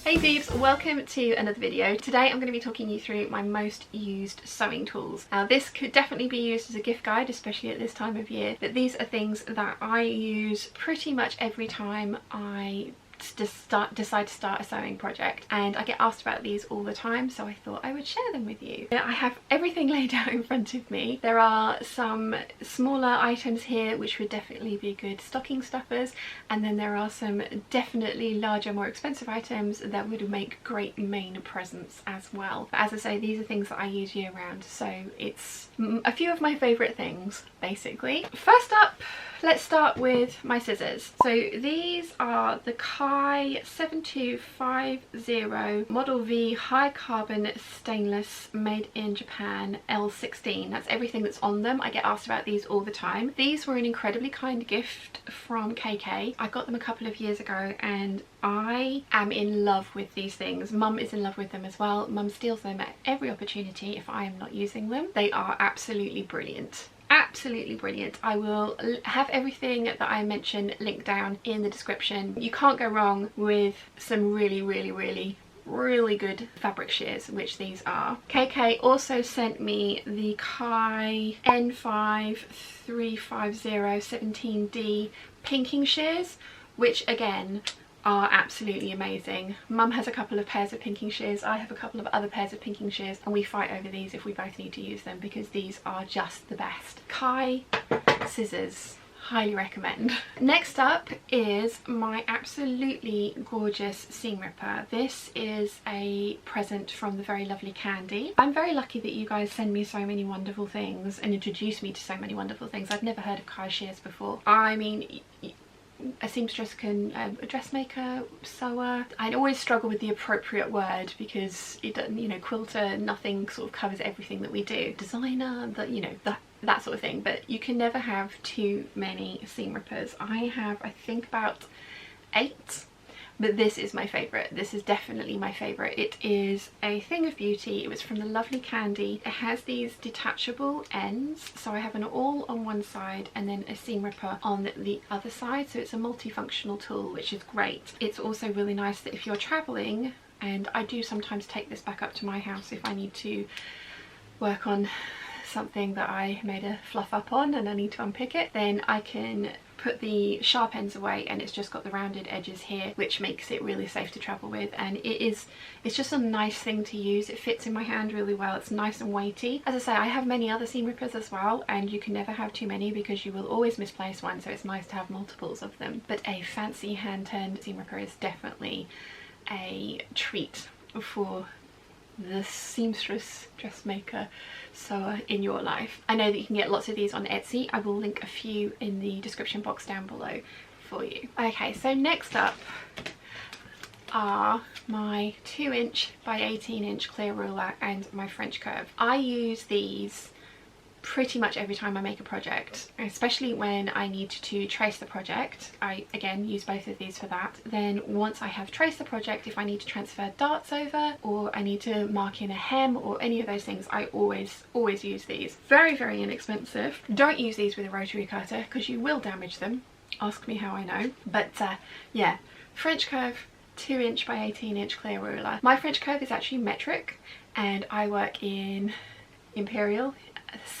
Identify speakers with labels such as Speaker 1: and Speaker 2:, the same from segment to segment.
Speaker 1: Hey Peeps, welcome to another video. Today I'm going to be talking you through my most used sewing tools. Now this could definitely be used as a gift guide, especially at this time of year, but these are things that I use pretty much every time I decide to start a sewing project, and I get asked about these all the time, so I thought I would share them with you. I have everything laid out in front of me. There are some smaller items here which would definitely be good stocking stuffers, and then there are some definitely larger, more expensive items that would make great main presents as well. But as I say, these are things that I use year round, so it's a few of my favourite things basically. First up, let's start with my scissors. So these are the Kai 7250 Model V high carbon stainless made in Japan L16. That's everything that's on them. I get asked about these all the time. These were an incredibly kind gift from KK. I got them a couple of years ago and I am in love with these things. Mum is in love with them as well. Mum steals them at every opportunity if I am not using them. They are absolutely brilliant. Absolutely brilliant. I will have everything that I mention linked down in the description. You can't go wrong with some really good fabric shears, which these are. KK also sent me the Kai N5350 17D pinking shears, which again are absolutely amazing. Mum has a couple of pairs of pinking shears, I have a couple of other pairs of pinking shears, and we fight over these if we both need to use them because these are just the best. Kai scissors, highly recommend. Next up is my absolutely gorgeous seam ripper. This is a present from the very lovely Candy. I'm very lucky that you guys send me so many wonderful things and introduce me to so many wonderful things. I've never heard of Kai shears before. I mean, a seamstress can, a dressmaker, sewer. I always struggle with the appropriate word because it doesn't, you know, quilter, nothing sort of covers everything that we do. Designer, that sort of thing, but you can never have too many seam rippers. I have, I think, about 8. But this is my favourite. This is definitely my favourite. It is a thing of beauty. It was from the lovely Candy. It has these detachable ends. So I have an awl on one side and then a seam ripper on the other side. So it's a multifunctional tool, which is great. It's also really nice that if you're travelling, and I do sometimes take this back up to my house if I need to work on something that I made a fluff up on and I need to unpick it, then I can put the sharp ends away and it's just got the rounded edges here, which makes it really safe to travel with. And it's just a nice thing to use. It fits in my hand really well. It's nice and weighty. As I say, I have many other seam rippers as well, and you can never have too many because you will always misplace one, so it's nice to have multiples of them. But a fancy hand-turned seam ripper is definitely a treat for the seamstress, dressmaker, sewer in your life. I know that you can get lots of these on Etsy. I will link a few in the description box down below for you. Okay, so next up are my 2" by 18" clear ruler and my French curve. I use these pretty much every time I make a project, especially when I need to trace the project. I again use both of these for that. Then once I have traced the project, if I need to transfer darts over or I need to mark in a hem or any of those things, I always use these. Very inexpensive. Don't use these with a rotary cutter because you will damage them. Ask me how I know. But yeah, French curve 2" by 18" clear ruler. My French curve is actually metric and I work in imperial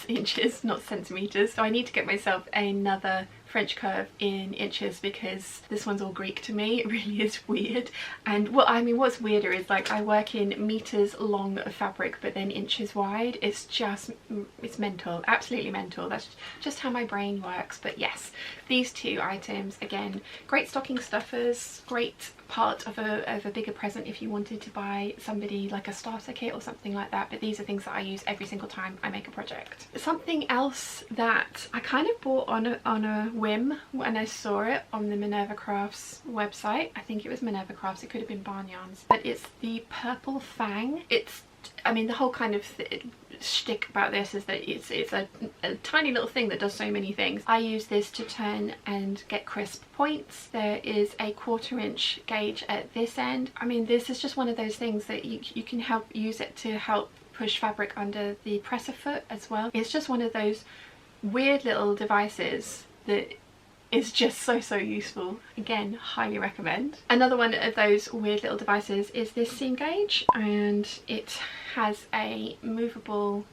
Speaker 1: inches, not centimeters, so I need to get myself another French curve in inches because this one's all Greek to me. It really is weird. And what I mean, what's weirder is like I work in meters long of fabric but then inches wide. It's mental, absolutely mental. That's just how my brain works. But yes, these two items, again, great stocking stuffers, great part of a bigger present if you wanted to buy somebody like a starter kit or something like that. But these are things that I use every single time I make a project. Something else that I kind of bought on a whim when I saw it on the Minerva Crafts website. I think it was Minerva Crafts, it could have been Barn Yarns, but it's the purple fang. It's, I mean, the whole kind of shtick about this is that it's a tiny little thing that does so many things. I use this to turn and get crisp points. There is a 1/4" gauge at this end. I mean, this is just one of those things that you can use it to help push fabric under the presser foot as well. It's just one of those weird little devices that is just so useful. Again, highly recommend. Another one of those weird little devices is this seam gauge, and it has a movable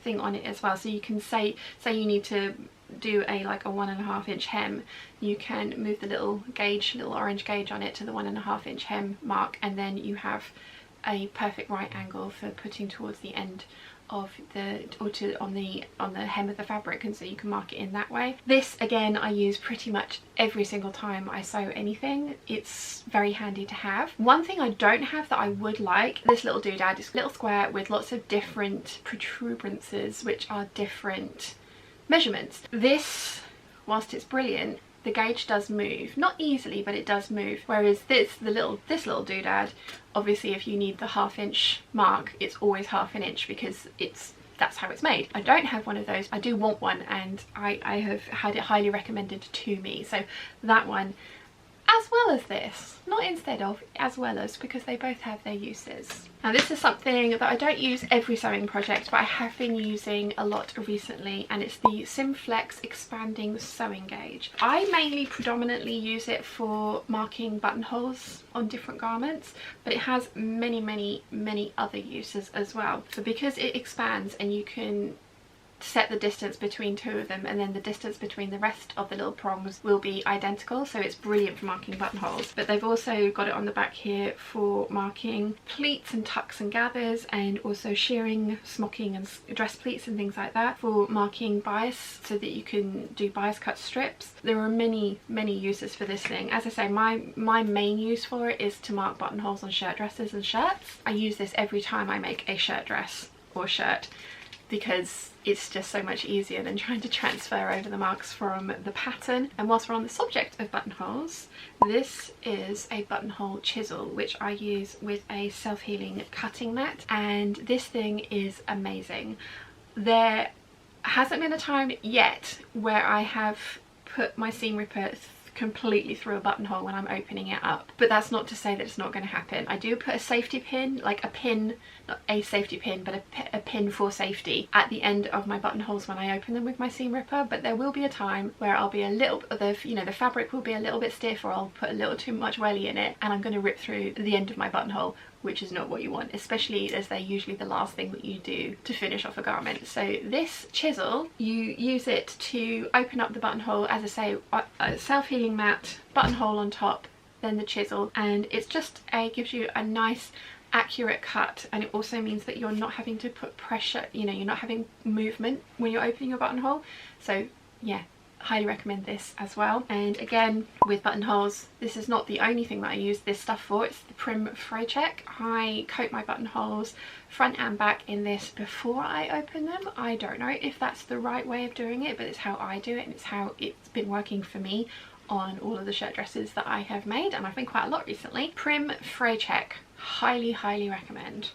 Speaker 1: thing on it as well, so you can say you need to do like a 1.5 inch hem, you can move the little orange gauge on it to the 1.5 inch hem mark, and then you have a perfect right angle for putting towards the end of on the hem of the fabric, and so you can mark it in that way. This again I use pretty much every single time I sew anything. It's very handy to have. One thing I don't have that I would like, this little doodad is a little square with lots of different protuberances which are different measurements. This, whilst it's brilliant, the gauge does move, not easily, but it does move, whereas this little doodad, obviously if you need the 1/2 inch mark, it's always 1/2 inch because that's how it's made. I don't have one of those. I do want one, and I have had it highly recommended to me, so that one as well as this, not instead of, as well as, because they both have their uses. Now this is something that I don't use every sewing project, but I have been using a lot recently, and it's the Simflex expanding sewing gauge. I mainly predominantly use it for marking buttonholes on different garments, but it has many other uses as well. So because it expands and you can set the distance between two of them, and then the distance between the rest of the little prongs will be identical, so it's brilliant for marking buttonholes. But they've also got it on the back here for marking pleats and tucks and gathers, and also shearing, smocking and dress pleats and things like that, for marking bias so that you can do bias cut strips. There are many uses for this thing. As I say, my main use for it is to mark buttonholes on shirt dresses and shirts. I use this every time I make a shirt dress or shirt, because it's just so much easier than trying to transfer over the marks from the pattern. And whilst we're on the subject of buttonholes, this is a buttonhole chisel which I use with a self-healing cutting mat, and this thing is amazing. There hasn't been a time yet where I have put my seam ripper completely through a buttonhole when I'm opening it up, but that's not to say that it's not going to happen. I do put a safety pin, like a pin, not a safety pin, but a pin for safety at the end of my buttonholes when I open them with my seam ripper. But there will be a time where I'll be a little, the fabric will be a little bit stiff, or I'll put a little too much welly in it, and I'm going to rip through the end of my buttonhole, which is not what you want, especially as they're usually the last thing that you do to finish off a garment. So this chisel, you use it to open up the buttonhole, as I say, a self-healing mat, buttonhole on top, then the chisel, and it's just gives you a nice accurate cut, and it also means that you're not having to put pressure, you're not having movement when you're opening your buttonhole. So yeah, highly recommend this as well. And again, with buttonholes, this is not the only thing that I use this stuff for. It's the Prim Fray check. I coat my buttonholes front and back in this before I open them. I don't know if that's the right way of doing it, but it's how I do it, and it's how it's been working for me on all of the shirt dresses that I have made, and I've made quite a lot recently. Prim Fray check, highly recommend.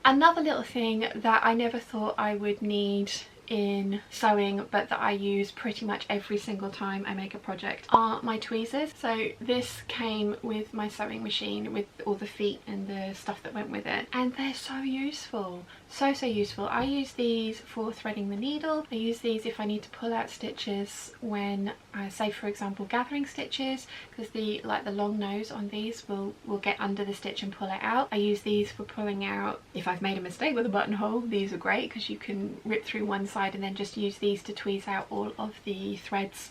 Speaker 1: Another little thing that I never thought I would need in sewing, but that I use pretty much every single time I make a project, are my tweezers. So this came with my sewing machine with all the feet and the stuff that went with it, and they're so useful, so useful. I use these for threading the needle. I use these if I need to pull out stitches when I say, for example, gathering stitches, because the long nose on these will get under the stitch and pull it out. I use these for pulling out if I've made a mistake with a buttonhole. These are great because you can rip through one side and then just use these to tweeze out all of the threads.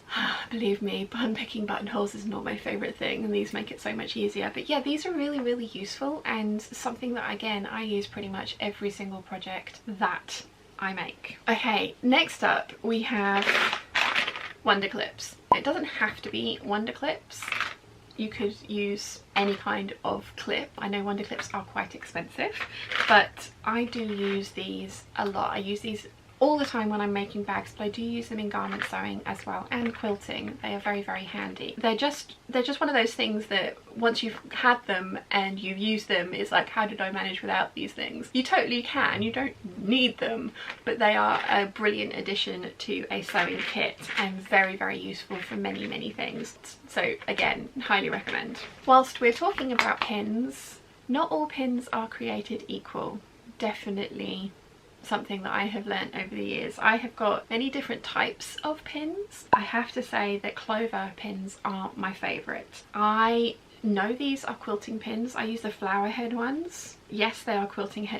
Speaker 1: Believe me, unpicking buttonholes is not my favourite thing, and these make it so much easier. But yeah, these are really useful, and something that again I use pretty much every single project that I make. Okay, next up we have wonder clips. It doesn't have to be wonder clips. You could use any kind of clip. I know wonder clips are quite expensive, but I do use these a lot. I use these all the time when I'm making bags, but I do use them in garment sewing as well, and quilting. They are very handy. They're just one of those things that once you've had them and you've used them, it's like, how did I manage without these things? You totally can, you don't need them, but they are a brilliant addition to a sewing kit and very useful for many things. So again, highly recommend. Whilst we're talking about pins, not all pins are created equal. Definitely something that I have learnt over the years. I have got many different types of pins. I have to say that Clover pins are my favourite. I know these are quilting pins. I use the flower head ones. Yes, they are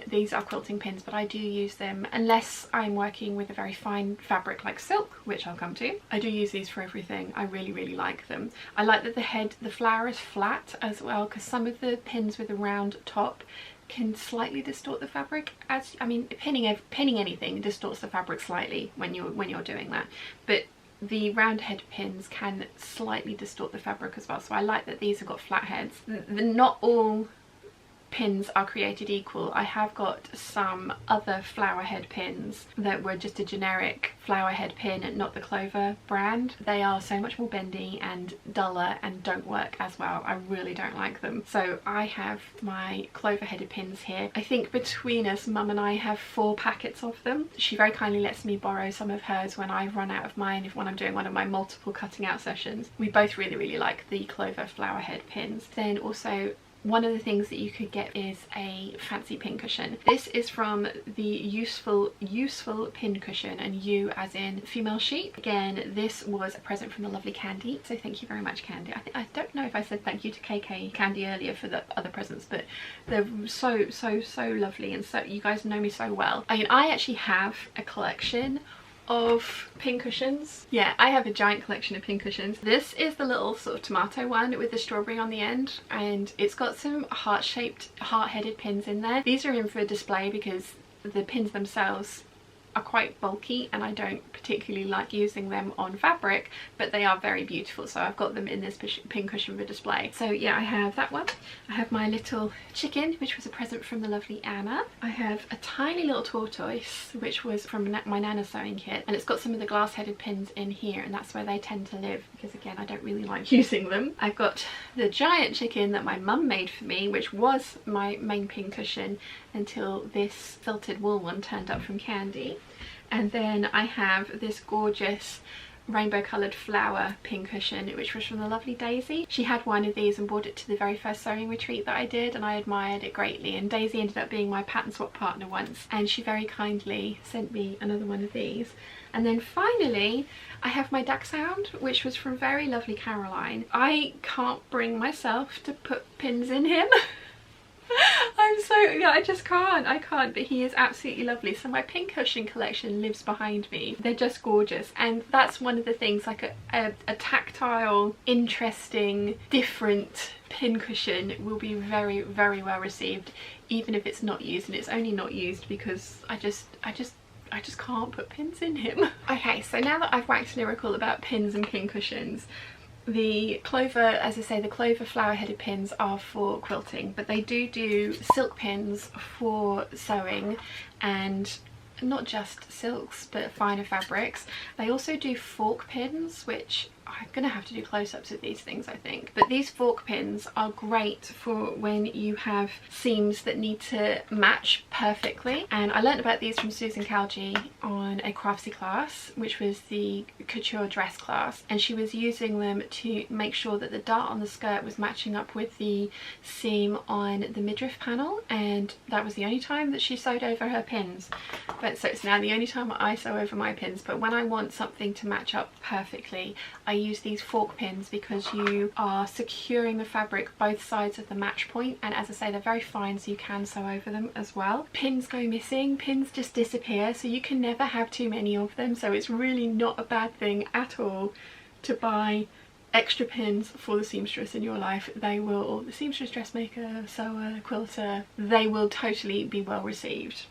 Speaker 1: these are quilting pins, but I do use them unless I'm working with a very fine fabric like silk, which I'll come to. I do use these for everything. I really like them. I like that the flower is flat as well, because some of the pins with a round top can slightly distort the fabric. As I mean, pinning anything distorts the fabric slightly when you're doing that, but the round head pins can slightly distort the fabric as well. So I like that these have got flat heads. Not all pins are created equal. I have got some other flower head pins that were just a generic flower head pin and not the Clover brand. They are so much more bendy and duller and don't work as well. I really don't like them. So I have my Clover headed pins here. I think between us, Mum and I have 4 packets of them. She very kindly lets me borrow some of hers when I run out of mine, when I'm doing one of my multiple cutting out sessions. We both really like the Clover flower head pins. Then also, one of the things that you could get is a fancy pincushion. This is from the useful pincushion, and you as in female sheep. Again, this was a present from the lovely Candy, so thank you very much, Candy. I don't know if I said thank you to KK Candy earlier for the other presents, but they're so lovely, and so you guys know me so well. I mean, I actually have a collection of pincushions. Yeah, I have a giant collection of pincushions. This is the little sort of tomato one with the strawberry on the end, and it's got some heart-headed pins in there. These are in for display because the pins themselves are quite bulky and I don't particularly like using them on fabric, but they are very beautiful, so I've got them in this pincushion for display. So yeah, I have that one. I have my little chicken, which was a present from the lovely Anna. I have a tiny little tortoise, which was from my Nana's sewing kit, and it's got some of the glass headed pins in here, and that's where they tend to live because again, I don't really like using them. I've got the giant chicken that my mum made for me, which was my main pincushion until this felted wool one turned up from Candy. And then I have this gorgeous rainbow coloured flower pincushion, which was from the lovely Daisy. She had one of these and brought it to the very first sewing retreat that I did, and I admired it greatly, and Daisy ended up being my pattern swap partner once, and she very kindly sent me another one of these. And then finally I have my duck sound, which was from very lovely Caroline. I can't bring myself to put pins in him. I just can't, but he is absolutely lovely. So my pincushion collection lives behind me. They're just gorgeous, and that's one of the things, like a tactile, interesting, different pincushion will be very well received, even if it's not used, and it's only not used because I just can't put pins in him. Okay, so now that I've waxed lyrical about pins and pincushions, the Clover, as I say, the Clover flower headed pins are for quilting, but they do silk pins for sewing, and not just silks but finer fabrics. They also do fork pins, which I'm gonna have to do close-ups of these things, I think. But these fork pins are great for when you have seams that need to match perfectly. And I learned about these from Susan Calgie on a craftsy class, which was the couture dress class. And she was using them to make sure that the dart on the skirt was matching up with the seam on the midriff panel. And that was the only time that she sewed over her pins. But so it's now the only time I sew over my pins. But when I want something to match up perfectly, I use these fork pins because you are securing the fabric both sides of the match point, and as I say, they're very fine, so you can sew over them as well. Pins go missing, pins just disappear, so you can never have too many of them, so it's really not a bad thing at all to buy extra pins for the seamstress in your life. They will, or the seamstress, dressmaker, sewer, quilter, they will totally be well received.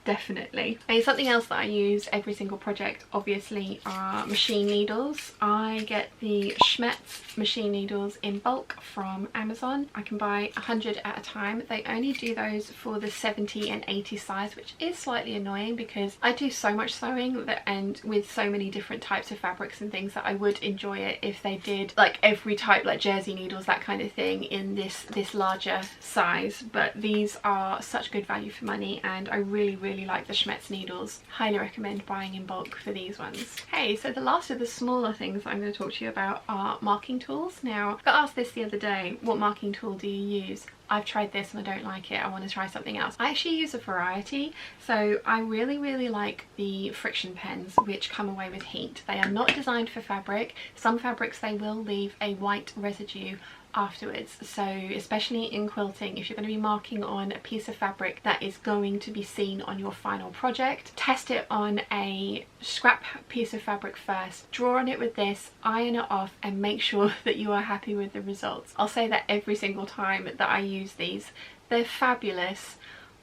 Speaker 1: Definitely. And something else that I use every single project obviously are machine needles. I get the Schmetz machine needles in bulk from Amazon. I can buy 100 at a time. They only do those for the 70 and 80 size, which is slightly annoying because I do so much sewing that, and with so many different types of fabrics and things, that I would enjoy it if they did like every type, like jersey needles, that kind of thing, in this larger size. But these are such good value for money, and I really like the Schmetz needles. Highly recommend buying in bulk for these ones. Okay, so the last of the smaller things I'm going to talk to you about are marking tools. Now, I got asked this the other day, what marking tool do you use? I've tried this and I don't like it, I want to try something else. I actually use a variety, so I really like the friction pens which come away with heat. They are not designed for fabric. Some fabrics they will leave a white residue afterwards, so especially in quilting, if you're going to be marking on a piece of fabric that is going to be seen on your final project, test it on a scrap piece of fabric first, draw on it with this, iron it off, and make sure that you are happy with the results. I'll say that every single time that I use these. They're fabulous,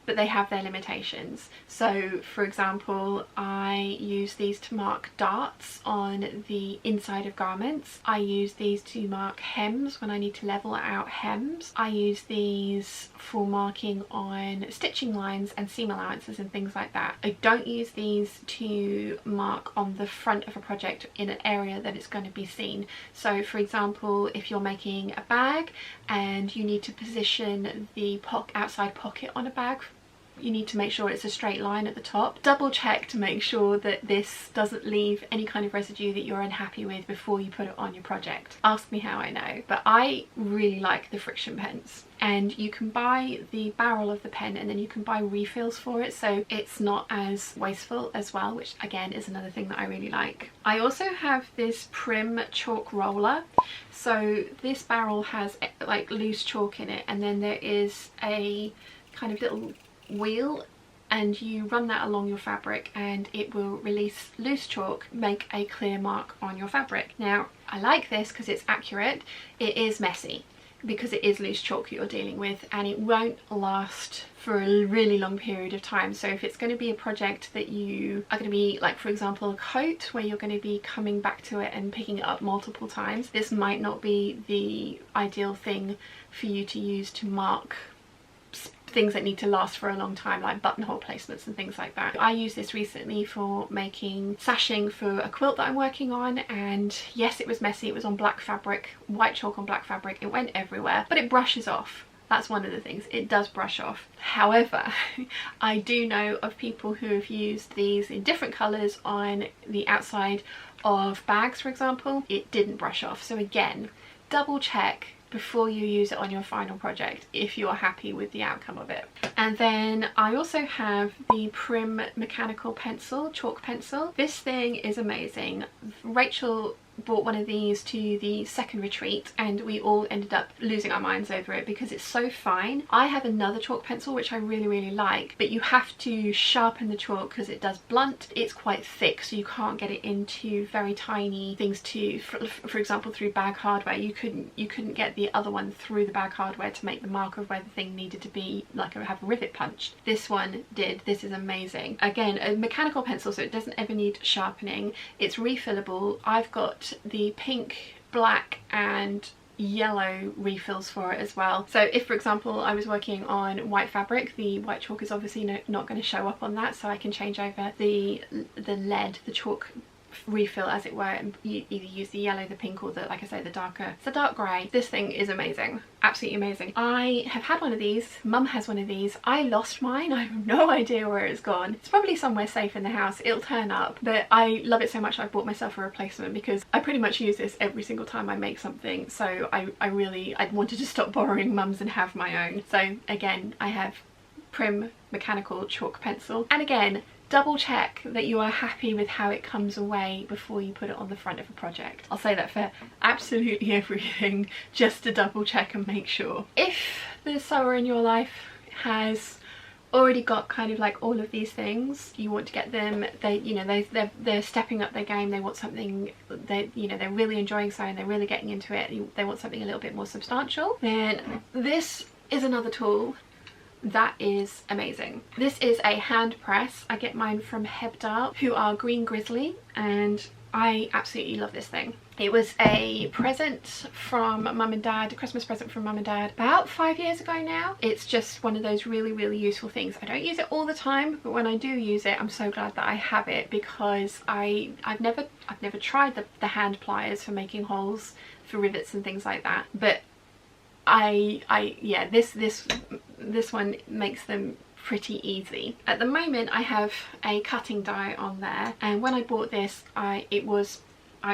Speaker 1: but they have their limitations. So for example, I use these to mark darts on the inside of garments. I use these to mark hems when I need to level out hems. I use these for marking on stitching lines and seam allowances and things like that. I don't use these to mark on the front of a project in an area that it's going to be seen. So for example, if you're making a bag and you need to position the outside pocket on a bag, you need to make sure it's a straight line at the top. Double check to make sure that this doesn't leave any kind of residue that you're unhappy with before you put it on your project. Ask me how I know, but I really like the friction pens. And you can buy the barrel of the pen and then you can buy refills for it, so it's not as wasteful as well, which again is another thing that I really like. I also have this Prim chalk roller. So this barrel has like loose chalk in it, and then there is a kind of little wheel, and you run that along your fabric and it will release loose chalk, make a clear mark on your fabric. Now I like this because it's accurate. It is messy because it is loose chalk you're dealing with, and it won't last for a really long period of time. So if it's going to be a project that you are going to be, like for example a coat where you're going to be coming back to it and picking it up multiple times, this might not be the ideal thing for you to use to mark things that need to last for a long time, like buttonhole placements and things like that. I used this recently for making sashing for a quilt that I'm working on, and yes, it was messy. It was on black fabric, white chalk on black fabric. It went everywhere, but it brushes off. That's one of the things, it does brush off. However, I do know of people who have used these in different colours on the outside of bags, for example. It didn't brush off. So again, double check before you use it on your final project if you are happy with the outcome of it. And then I also have the Prim mechanical pencil, chalk pencil. This thing is amazing. Rachel bought one of these to the second retreat and we all ended up losing our minds over it because it's so fine. I have another chalk pencil which I really like, but you have to sharpen the chalk because it does blunt. It's quite thick, so you can't get it into very tiny things to, for example through bag hardware. You couldn't get the other one through the bag hardware to make the mark of where the thing needed to be, like have a rivet punched. This one did. This is amazing. Again, a mechanical pencil, so it doesn't ever need sharpening. It's refillable. I've got the pink, black and yellow refills for it as well. So if for example I was working on white fabric, the white chalk is obviously not going to show up on that, so I can change over the lead, the chalk refill as it were, and you either use the yellow, the pink, or the, like I say, the darker, it's a dark grey. This thing is amazing, absolutely amazing. I have had one of these, Mum has one of these. I lost mine, I have no idea where it's gone. It's probably somewhere safe in the house, it'll turn up, but I love it so much I bought myself a replacement because I pretty much use this every single time I make something. So I wanted to stop borrowing Mum's and have my own. So again, I have Prim mechanical chalk pencil, and again, double check that you are happy with how it comes away before you put it on the front of a project. I'll say that for absolutely everything, just to double check and make sure. If the sewer in your life has already got kind of like all of these things, you want to get them, they're stepping up their game, they want something, they're really enjoying sewing, they're really getting into it, they want something a little bit more substantial, then this is another tool that is amazing. This is a hand press. I get mine from Hebdar, who are Green Grizzly, and I absolutely love this thing. It was a present from Mum and Dad, a Christmas present from Mum and Dad about 5 years ago now. It's just one of those really useful things. I don't use it all the time, but when I do use it, I'm so glad that I have it, because I've never tried the hand pliers for making holes for rivets and things like that, but yeah, this one makes them pretty easy. At the moment I have a cutting die on there, and when I bought this I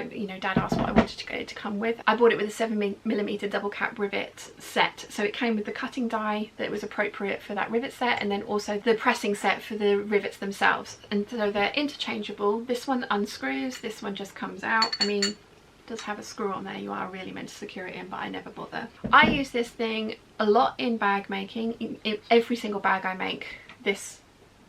Speaker 1: you know, Dad asked what I wanted to come with. I bought it with a 7mm double cap rivet set, so it came with the cutting die that was appropriate for that rivet set, and then also the pressing set for the rivets themselves, and so they're interchangeable. This one unscrews, this one just comes out. I mean, does have a screw on there, you are really meant to secure it in, but I never bother. I use this thing a lot in bag making. In every single bag I make,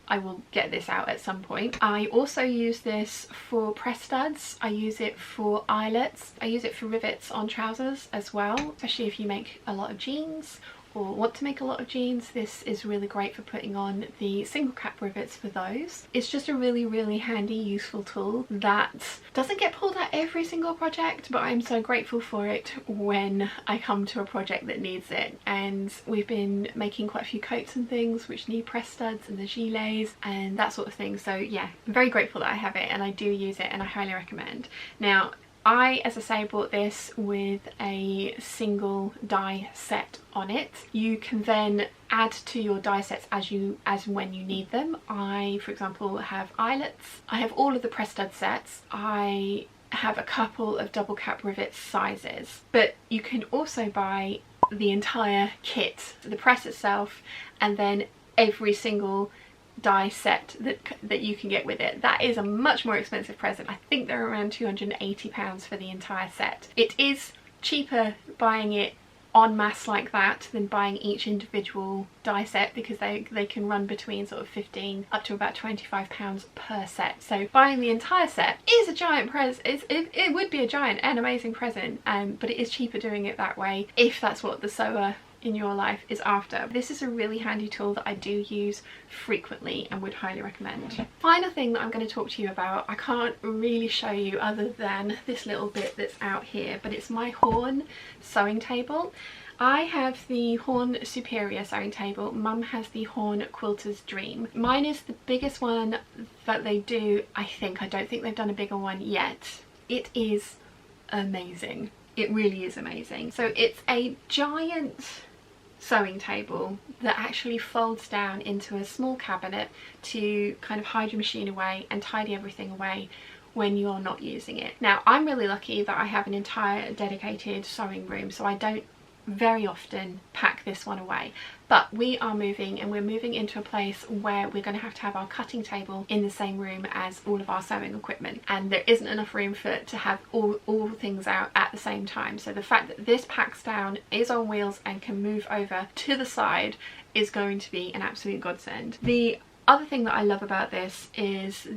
Speaker 1: I will get this out at some point. I also use this for press studs, I use it for eyelets, I use it for rivets on trousers as well, especially if you make a lot of jeans or want to make a lot of jeans. This is really great for putting on the single cap rivets for those. It's just a really handy, useful tool that doesn't get pulled at every single project, but I'm so grateful for it when I come to a project that needs it. And we've been making quite a few coats and things which need press studs and the gilets and that sort of thing, so yeah, I'm very grateful that I have it and I do use it and I highly recommend. Now, I, as I say, bought this with a single die set on it. You can then add to your die sets as and when you need them. I, for example, have eyelets. I have all of the press stud sets. I have a couple of double cap rivet sizes, but you can also buy the entire kit, the press itself, and then every single die set that you can get with it. That is a much more expensive present. I think they're around £280 for the entire set. It is cheaper buying it en masse like that than buying each individual die set, because they can run between sort of 15 up to about £25 per set. So buying the entire set is a giant it would be a giant and amazing present, but it is cheaper doing it that way if that's what the sewer in your life is after. This is a really handy tool that I do use frequently and would highly recommend. Final thing that I'm going to talk to you about, I can't really show you other than this little bit that's out here, but it's my Horn sewing table. I have the Horn Superior sewing table. Mum has the Horn Quilter's Dream. Mine is the biggest one that they do, I think. I don't think they've done a bigger one yet. It is amazing. It really is amazing. So it's a giant sewing table that actually folds down into a small cabinet to kind of hide your machine away and tidy everything away when you're not using it. Now, I'm really lucky that I have an entire dedicated sewing room, so I don't very often pack this one away, but we are moving, and we're moving into a place where we're going to have our cutting table in the same room as all of our sewing equipment, and there isn't enough room for it to have all things out at the same time. So the fact that this packs down, is on wheels and can move over to the side is going to be an absolute godsend. The other thing that I love about this is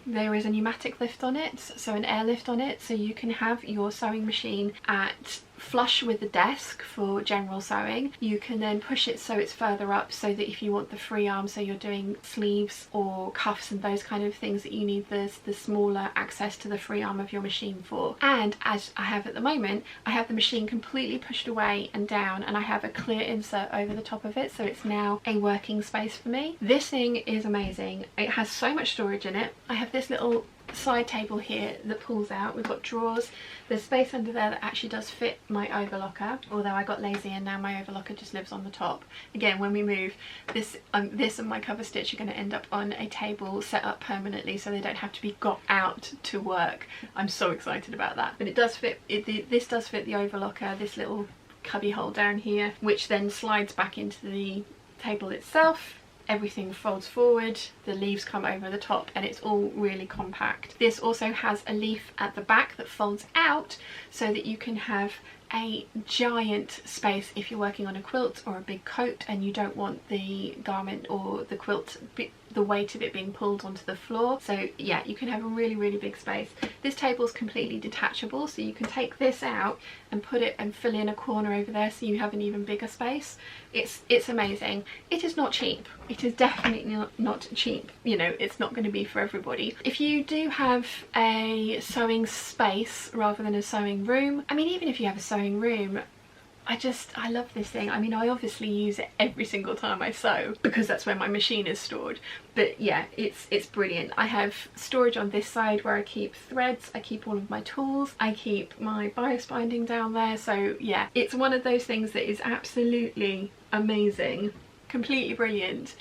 Speaker 1: there is a pneumatic lift on it, so an air lift on it, so you can have your sewing machine at flush with the desk for general sewing. You can then push it so it's further up, so that if you want the free arm, so you're doing sleeves or cuffs and those kind of things that you need the smaller access to the free arm of your machine for. And as I have at the moment, I have the machine completely pushed away and down, and I have a clear insert over the top of it, so it's now a working space for me. This thing is amazing. It has so much storage in it. I have this little side table here that pulls out. We've got drawers, there's space under there that actually does fit my overlocker, although I got lazy and now my overlocker just lives on the top. Again, when we move, this and my cover stitch are going to end up on a table set up permanently, so they don't have to be got out to work. I'm so excited about that. But it does fit, this does fit the overlocker, this little cubby hole down here, which then slides back into the table itself. Everything folds forward, the leaves come over the top, and it's all really compact. This also has a leaf at the back that folds out so that you can have a giant space if you're working on a quilt or a big coat and you don't want the garment or the quilt, the weight of it being pulled onto the floor. So yeah, you can have a really big space. This table is completely detachable, so you can take this out and put it and fill in a corner over there so you have an even bigger space. It's amazing. It is not cheap. It is definitely not cheap. You know, it's not going to be for everybody. If you do have a sewing space rather than a sewing room, I mean, even if you have a sewing room, I love this thing. I mean, I obviously use it every single time I sew because that's where my machine is stored, but yeah, it's brilliant. I have storage on this side where I keep threads, I keep all of my tools, I keep my bias binding down there. So yeah, it's one of those things that is absolutely amazing, completely brilliant,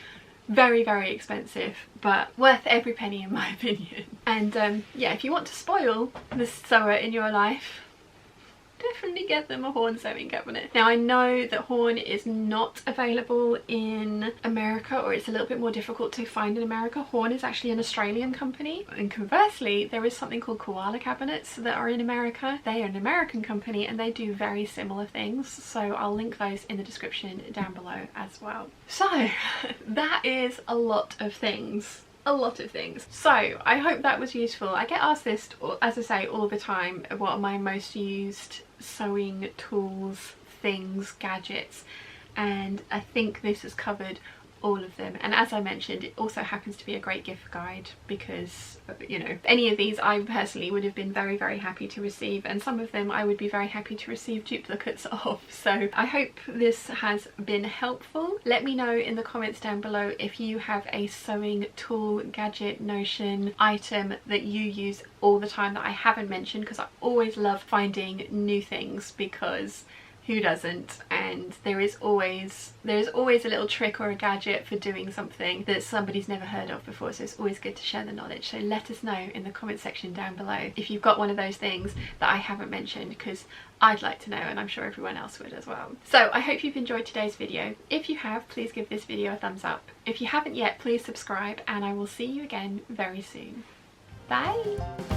Speaker 1: Very, very expensive, but worth every penny in my opinion. And yeah, if you want to spoil the sewer in your life, definitely get them a horn sewing cabinet. Now I know that horn is not available in America, or it's a little bit more difficult to find in America. Horn is actually an Australian company, and conversely there is something called koala cabinets that are in America. They are an American company and they do very similar things, so I'll link those in the description down below as well. So that is a lot of things. So I hope that was useful. I get asked this, as I say, all the time, what are my most used sewing tools, things, gadgets, and I think this has covered all of them. And as I mentioned, it also happens to be a great gift guide because, you know, any of these I personally would have been very, very happy to receive, and some of them I would be very happy to receive duplicates of. So I hope this has been helpful. Let me know in the comments down below if you have a sewing tool, gadget, notion, item that you use all the time that I haven't mentioned, because I always love finding new things, because who doesn't? And there is always a little trick or a gadget for doing something that somebody's never heard of before, so it's always good to share the knowledge. So let us know in the comment section down below if you've got one of those things that I haven't mentioned, because I'd like to know, and I'm sure everyone else would as well. So I hope you've enjoyed today's video. If you have, please give this video a thumbs up. If you haven't yet, please subscribe, and I will see you again very soon. Bye!